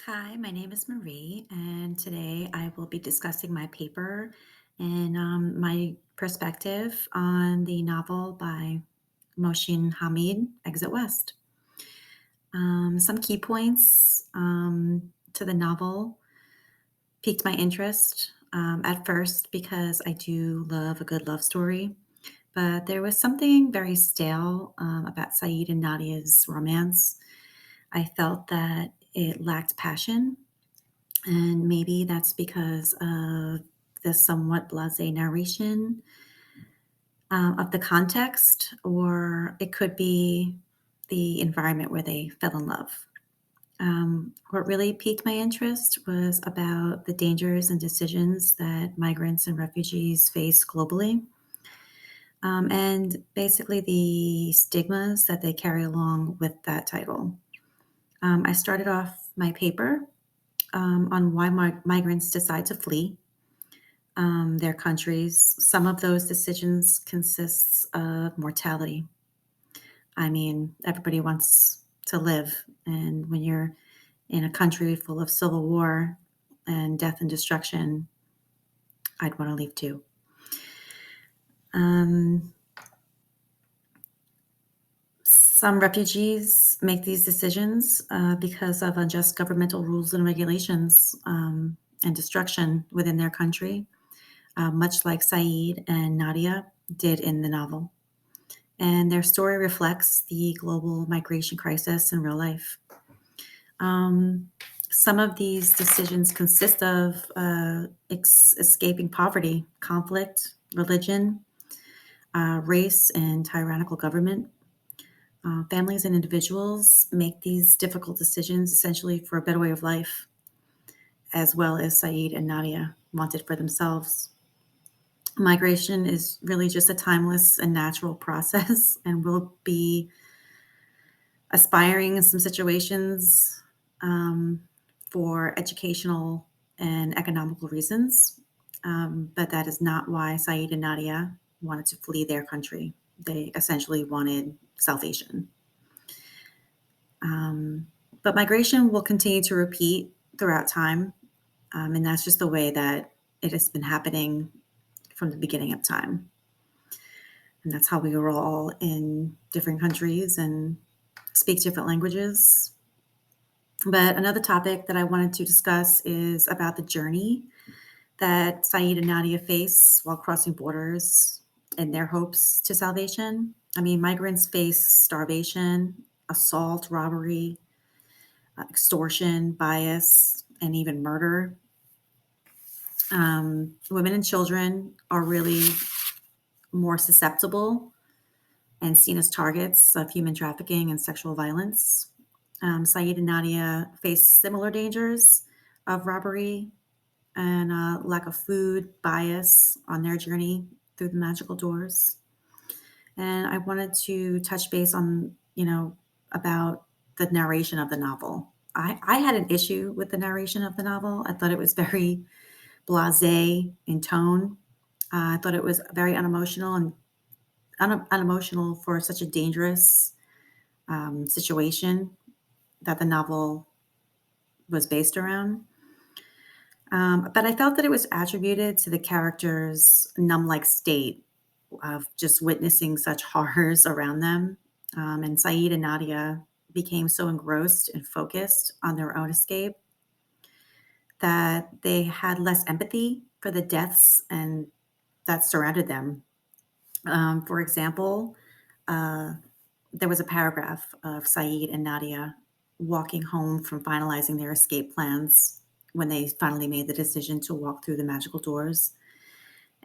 Hi, my name is Marie, and today I will be discussing my paper and my perspective on the novel by Mohsin Hamid, Exit West. Some key points to the novel piqued my interest at first because I do love a good love story, but there was something very stale about Saeed and Nadia's romance. I felt that it lacked passion. And maybe that's because of the somewhat blasé narration of the context, or it could be the environment where they fell in love. What really piqued my interest was about the dangers and decisions that migrants and refugees face globally, and basically the stigmas that they carry along with that title. I started off my paper on why migrants decide to flee their countries. Some of those decisions consists of mortality. I mean, everybody wants to live, and when you're in a country full of civil war and death and destruction, I'd want to leave too. Um, some refugees make these decisions because of unjust governmental rules and regulations and destruction within their country, much like Saeed and Nadia did in the novel. And their story reflects the global migration crisis in real life. Um, some of these decisions consist of escaping poverty, conflict, religion, race, and tyrannical government. Families and individuals make these difficult decisions essentially for a better way of life, as well as Saeed and Nadia wanted for themselves. Migration is really just a timeless and natural process and will be aspiring in some situations um, for educational and economical reasons. But that is not why Saeed and Nadia wanted to flee their country. They essentially wanted salvation. Um, but migration will continue to repeat throughout time. And that's just the way that it has been happening from the beginning of time. And that's how we were all in different countries and speak different languages. But another topic that I wanted to discuss is about the journey that Saeed and Nadia face while crossing borders and their hopes to salvation. I mean, migrants face starvation, assault, robbery, extortion, bias, and even murder. Women and children are really more susceptible and seen as targets of human trafficking and sexual violence. Saeed and Nadia face similar dangers of robbery and lack of food, bias on their journey through the magical doors. And I wanted to touch base on, about the narration of the novel. I had an issue with the narration of the novel. I thought it was very blasé in tone. I thought it was very unemotional and unemotional for such a dangerous situation that the novel was based around. But I felt that it was attributed to the character's numb-like state of just witnessing such horrors around them. And Saeed and Nadia became so engrossed and focused on their own escape that they had less empathy for the deaths and that surrounded them. For example, uh, there was a paragraph of Saeed and Nadia walking home from finalizing their escape plans when they finally made the decision to walk through the magical doors.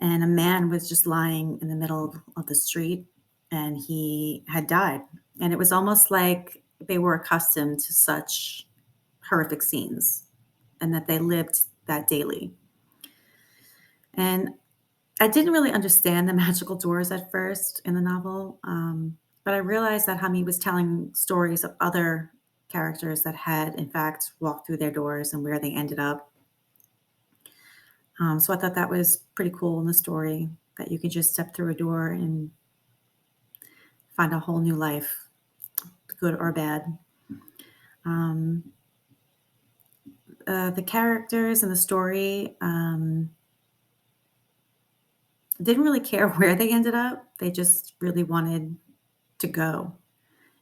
And a man was just lying in the middle of the street and he had died. And it was almost like they were accustomed to such horrific scenes and that they lived that daily. And I didn't really understand the magical doors at first in the novel, but I realized that Hamid was telling stories of other characters that had, in fact, walked through their doors and where they ended up. So I thought that was pretty cool in the story that you could just step through a door and find a whole new life, good or bad. Um, the characters and the story didn't really care where they ended up. They just really wanted to go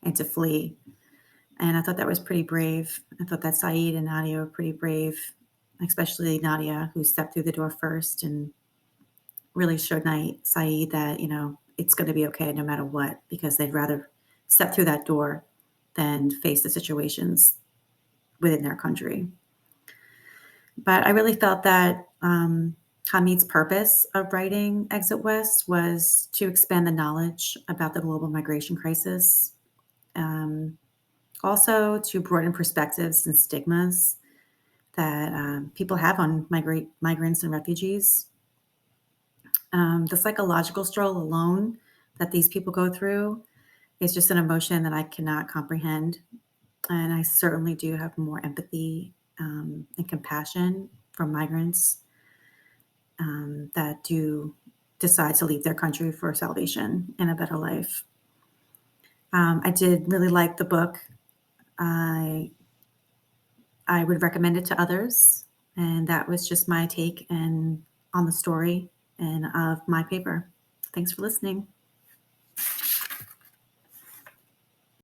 and to flee. And I thought that was pretty brave. I thought that Saeed and Nadia were pretty brave, especially Nadia, who stepped through the door first and really showed Saeed that, it's going to be okay no matter what, because they'd rather step through that door than face the situations within their country. But I really felt that Hamid's purpose of writing Exit West was to expand the knowledge about the global migration crisis, um, also to broaden perspectives and stigmas that people have on migrants and refugees. The psychological struggle alone that these people go through is just an emotion that I cannot comprehend. And I certainly do have more empathy and compassion for migrants that do decide to leave their country for salvation and a better life. I did really like the book. I I would recommend it to others, and that was just my take and on the story and of my paper. Thanks for listening.